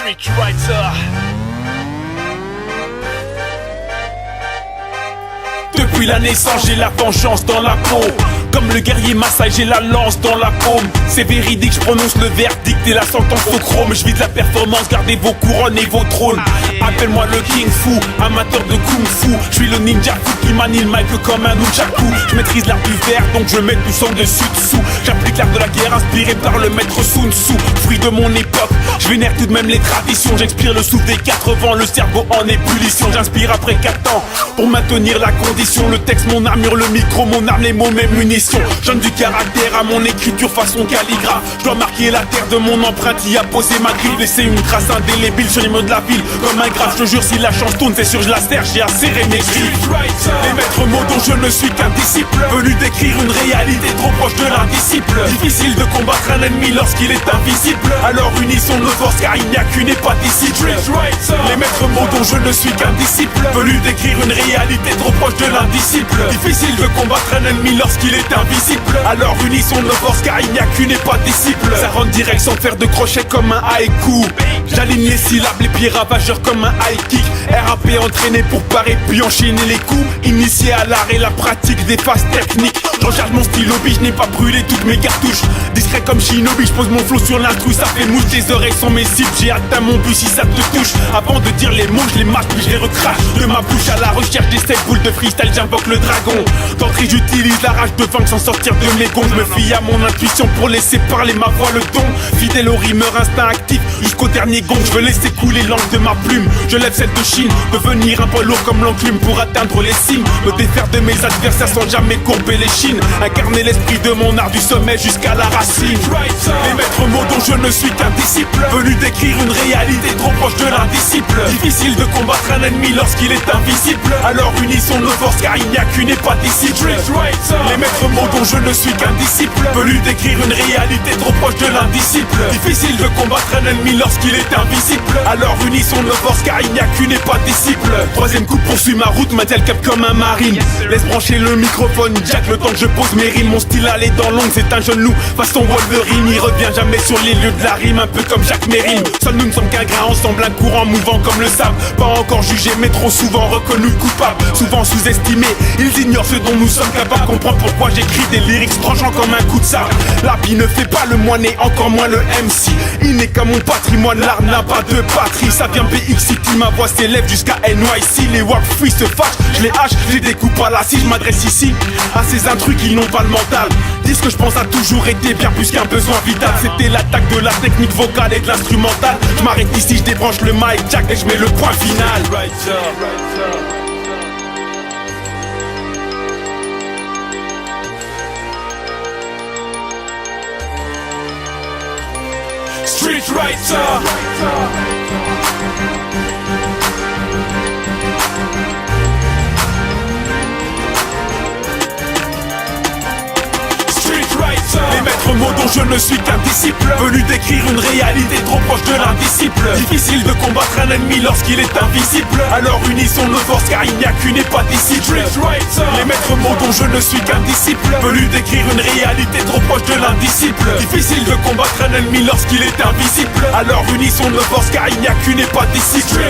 Street Writer. Depuis la naissance, j'ai la vengeance dans la peau. Comme le guerrier Maasai, j'ai la lance dans la paume. C'est véridique, je prononce le verdict et la sentence au chrome. Je vise la performance, gardez vos couronnes et vos trônes. Appelle-moi le King Fu, amateur de Kung Fu. Je suis le ninja fou qui manie le mic comme un nunchaku. Je maîtrise l'art du verre, donc je mets du sang dessus dessous. J'applique l'art de la guerre inspiré par le maître Sun Tzu. Fruit de mon époque, je vénère tout de même les traditions. J'expire le souffle des 4 vents, le cerveau en ébullition. J'inspire après 4 ans pour maintenir la condition. Le texte, mon armure, le micro, mon arme, les mots, mes munitions. J'onne du caractère à mon écriture façon calligraphe. Je dois marquer la terre de mon empreinte, y a posé ma griffe. Laisser une trace indélébile sur les mots de la ville. Comme un graphe, je te jure, si la chance tourne, c'est sûr, je la serre, j'ai acéré mes griffes. Les maîtres mots dont je ne suis qu'un disciple, venu d'écrire une réalité trop proche de l'indisciple. Difficile de combattre un ennemi lorsqu'il est invisible. Alors unissons nos forces car il n'y a qu'une épate disciple. Les maîtres mots dont je ne suis qu'un disciple, venu d'écrire une réalité trop proche de l'indisciple. Difficile de combattre un ennemi lorsqu'il est invisible. Alors unissons nos forces car il n'y a qu'une épate disciple. Ça rentre direct sans faire de crochet comme un haïku. J'aligne les syllabes, les pieds ravageurs comme un high kick. RAP entraîné pour parer puis enchaîner les coups. Initié à l'art et la pratique des phases techniques. Je recharge mon stylo, je n'ai pas brûlé toutes mes cartouches. Discret comme Shinobi, je pose mon flow sur l'instru, ça fait mouche. Tes oreilles sont mes cibles, j'ai atteint mon but si ça te touche. Avant de dire les mots, je les mâche puis je les recrache. De ma bouche à la recherche des 7 boules de freestyle, j'invoque le dragon. D'entrée j'utilise la rage de vaincre sans sortir de mes gonds. Je me fie à mon intuition pour laisser parler ma voix le don. Fidèle au rimeur, instinct actif jusqu'au dernier gong. Je veux laisser couler l'encre de ma plume. Je lève celle de Chine, devenir un poids lourd comme l'enclume pour atteindre les cimes. Me défaire de mes adversaires sans jamais courber les chines. Incarner l'esprit de mon art du sommet jusqu'à la racine. Les maîtres mots dont je ne suis qu'un disciple, venu d'écrire une réalité trop proche de l'indisciple. Difficile de combattre un ennemi lorsqu'il est invisible. Alors unissons nos forces car il n'y a qu'une épate disciple. Les maîtres mots dont je ne suis qu'un disciple, venu d'écrire une réalité trop proche de l'indisciple. Difficile de combattre un ennemi lorsqu'il est invisible. Alors unissons nos forces car il n'y a qu'une épate disciple. Troisième coup poursuit ma route, maintient le cap comme un marine. Laisse brancher le microphone, Jack, le temps que je pose mes rimes. Mon style allait dans l'ongle, c'est un jeune loup façon Wolverine. Il revient jamais sur les lieux de la rime, un peu comme Jacques Mérine. Seuls nous ne sommes qu'un grain ensemble, un courant mouvant comme le sable. Pas encore jugé mais trop souvent reconnu coupable. Souvent sous-estimé, ils ignorent ce dont nous sommes capables. Comprends pourquoi j'écris des lyrics tranchants comme un coup de sabre. L'habit ne fait pas le moine et encore moins le MC. Il n'est qu'à mon patrimoine, l'art n'a pas de patrie. Ça vient BX City, ma voix s'élève jusqu'à NYC. Les WAP free se fâchent, je les hache, je les découpe à la scie. Je m'adresse ici à ces intrus qui n'ont pas le mental. Dis ce que je pense a toujours été bien plus qu'un besoin vital. C'était l'attaque de la technique vocale et de l'instrumental. Je m'arrête ici, je débranche le mic jack et je mets le point final. Street Writer. Les maîtres mots dont je ne suis qu'un disciple, venu d'écrire une réalité trop proche de l'indisciple. Difficile de combattre un ennemi lorsqu'il est invisible. Alors unissons nos forces car il n'y a qu'une épate disciple. Les maîtres mots dont je ne suis qu'un disciple, venu d'écrire une réalité trop proche de l'indisciple. Difficile de combattre un ennemi lorsqu'il est invisible. Alors unissons nos forces car il n'y a qu'une épate disciple.